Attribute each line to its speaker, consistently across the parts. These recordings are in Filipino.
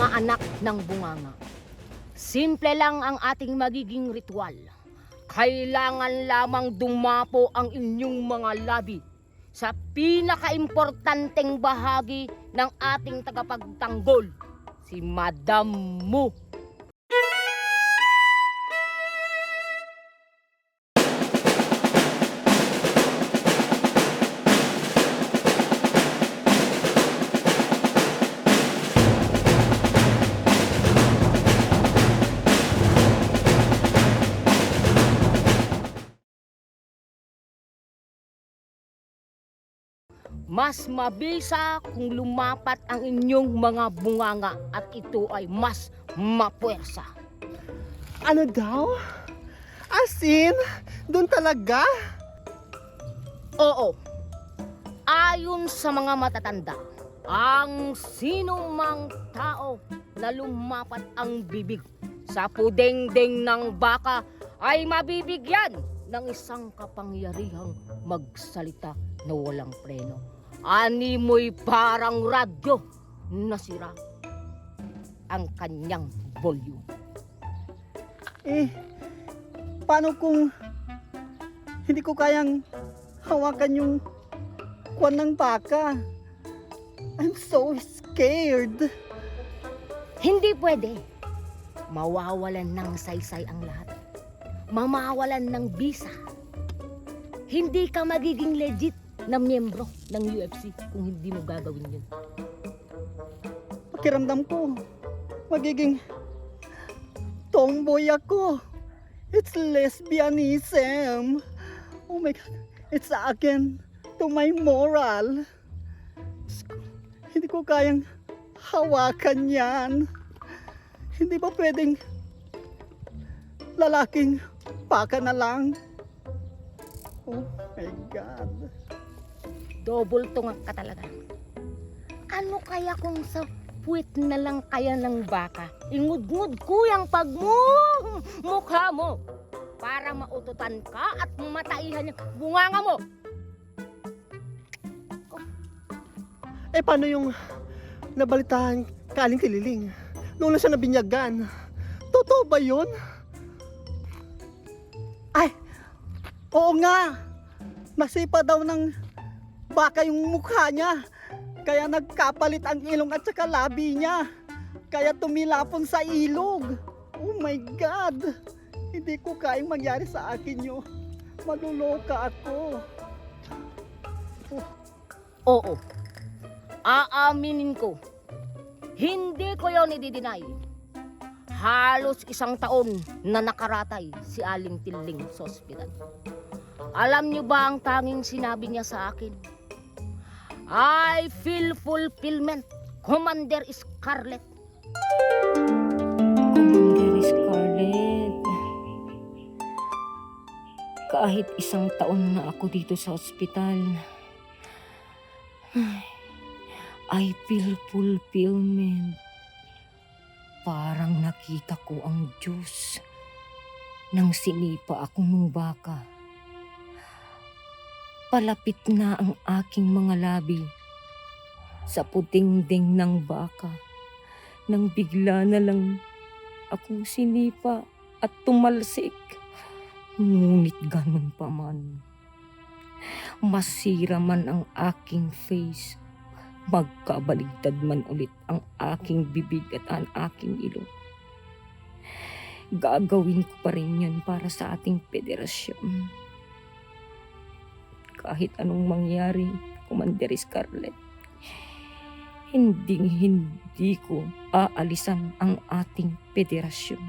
Speaker 1: mga anak ng bunganga. Simple lang ang ating magiging ritual. Kailangan lamang dumapo ang inyong mga labi sa pinakaimportanteng bahagi ng ating tagapagtanggol, si Madam Mu. Mas mabisa kung lumapat ang inyong mga bunganga at ito ay mas mapuwersa.
Speaker 2: Ano daw? As in? Doon talaga?
Speaker 1: Oo, ayon sa mga matatanda, ang sino mang tao na lumapat ang bibig sa pudengdeng ng baka ay mabibigyan ng isang kapangyarihang magsalita na walang preno. Animoy parang radyo na sira ang kanyang volume.
Speaker 2: Paano kung hindi ko kayang hawakan yung kwan ng baka? I'm so scared.
Speaker 1: Hindi pwede. Mawawalan ng saysay ang lahat. Mamawalan ng bisa. Hindi ka magiging legit na miyembro ng UFC kung hindi mo gagawin yun.
Speaker 2: Pakiramdam ko, magiging tomboy ako. It's lesbianism. Oh my God, it's again to my moral. Hindi ko kayang hawakan yan. Hindi ba pwedeng lalaking baka na lang? Oh my God.
Speaker 1: Double tungak ka talaga. Ano kaya kung sa puwit na lang kaya ng baka, ingud-ngud ko yung mukha mo para maututan ka at mataihan yung bunganga mo.
Speaker 2: Paano yung nabalitaan kaling tililing? Noon lang siya nabinyagan. Totoo ba yun? Ay, oo nga. Masipa daw ng baka yung mukha niya. Kaya nagkapalit ang ilong at saka labi niya. Kaya tumilapon sa ilog. Oh my God! Hindi ko kayang mangyari sa akin yun. Maluloka ako.
Speaker 1: Oo. Aaminin ko. Hindi ko yon i-deny. Halos 1 taon na nakaratay si Aling Tiling sa ospital. Alam niyo ba ang tanging sinabi niya sa akin? I feel fulfillment, Commander Scarlet.
Speaker 3: Commander Scarlet, kahit 1 taon na ako dito sa ospital, I feel fulfillment. Parang nakita ko ang Diyos nang sinipa ako ng baka. Palapit na ang aking mga labi sa putingding ng baka nang bigla na lang akong sinipa at tumalsik. Ngunit ganun pa man, masira man ang aking face, magkabaligtad man ulit ang aking bibig at ang aking ilong, gagawin ko pa rin yun para sa ating federasyon. Kahit anong mangyari, Commander Scarlet, hindi ko aalisan ang ating federasyon.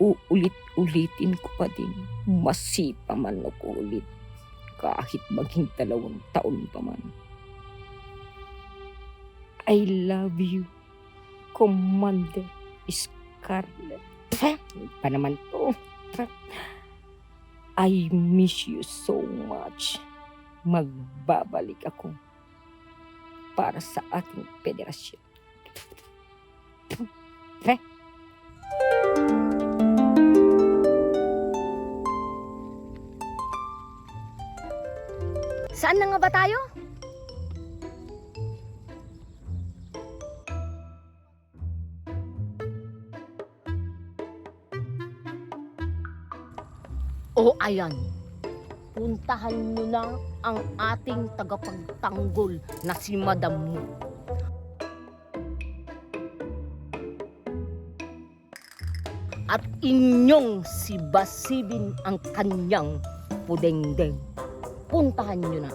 Speaker 3: Uulit-ulitin ko pa din, masipa man ako ulit, kahit maging 2 taon pa man. I love you, Commander Scarlet. Pa naman to. I miss you so much. Magbabalik ako para sa ating federasyon.
Speaker 1: Saan na nga ba tayo? O ayan, puntahan nyo na ang ating tagapagtanggol na si Madam Mo. At inyong sibasibin ang kanyang pudengdeng. Puntahan nyo na.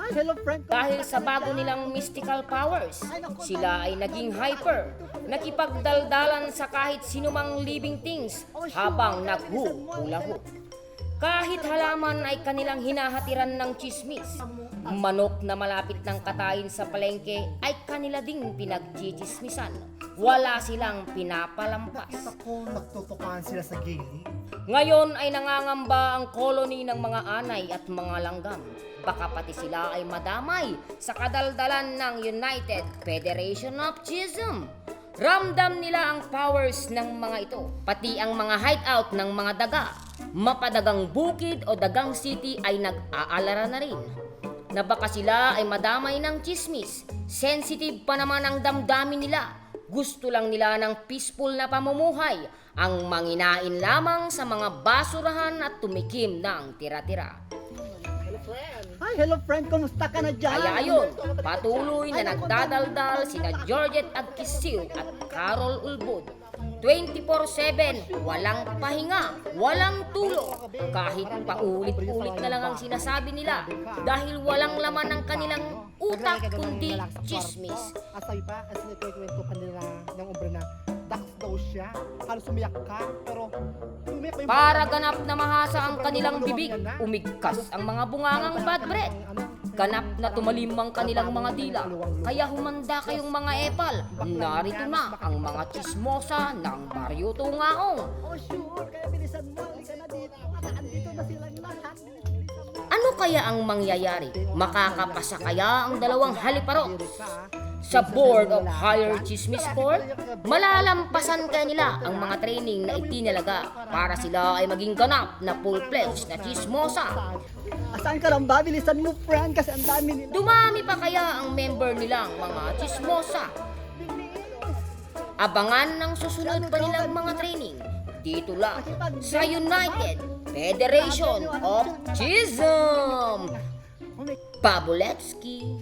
Speaker 2: Hi, hello friend.
Speaker 1: Dahil sa bago nilang mystical powers, sila ay naging hyper, nakipagdaldalan sa kahit sinumang living things habang naghuhula-ho. Kahit halaman ay kanilang hinahatiran ng chismis. Manok na malapit ng katayin sa palengke ay kanila ding pinagchichismisan. Wala silang pinapalampas.
Speaker 4: Ako, nagtutukan sila sa gilid.
Speaker 1: Ngayon ay nangangamba ang koloni ng mga anay at mga langgam. Baka pati sila ay madamay sa kadaldalan ng United Federation of Chism. Ramdam nila ang powers ng mga ito, pati ang mga hideout ng mga daga. Mapadagang bukid o dagang city ay nag-aalala na rin na baka sila ay madamay ng chismis. Sensitive pa naman ang damdamin nila. Gusto lang nila ng peaceful na pamumuhay, ang manginain lamang sa mga basurahan at tumikim ng tira-tira.
Speaker 2: Hi, hello friend. Kumusta ka na dyan?
Speaker 1: Kaya ayun, patuloy na nagdadaldal sina Georgette Agkisiw at Carol Ulbod. 24/7, walang pahinga, walang tulog. Kahit paulit-ulit na lang ang sinasabi nila dahil walang laman ang kanilang utak kundi chismis.
Speaker 4: Asay pa, as nagkikwento ka nila ng umbre na dax daw siya. Halos umiyak ka, pero umiyak pa yung
Speaker 1: Para ganap na mahasa ang kanilang bibig, umigkas ang mga bungangang bad breath. Ganap na tumalim ang kanilang mga dila. Kaya humanda kayong mga epal. Narito na ang mga chismosa ng Baryo Tungaong.
Speaker 2: Oh sure, kaya bilisan mo. Halika na dito. Andito na silang lahat.
Speaker 1: Ano kaya ang mangyayari? Makakapasa kaya ang dalawang haliparot sa Board of Higher Chismis Court? Malalampasan kaya nila ang mga training na itinalaga para sila ay maging ganap na full-fledged na chismosa?
Speaker 2: Asan ka lang ba? Bilisan mo friend kasi ang dami nila.
Speaker 1: Dumami pa kaya ang member nilang mga chismosa? Abangan ng susunod pa nilang mga training dito lang sa United Federation of Chism. Pabuletsky.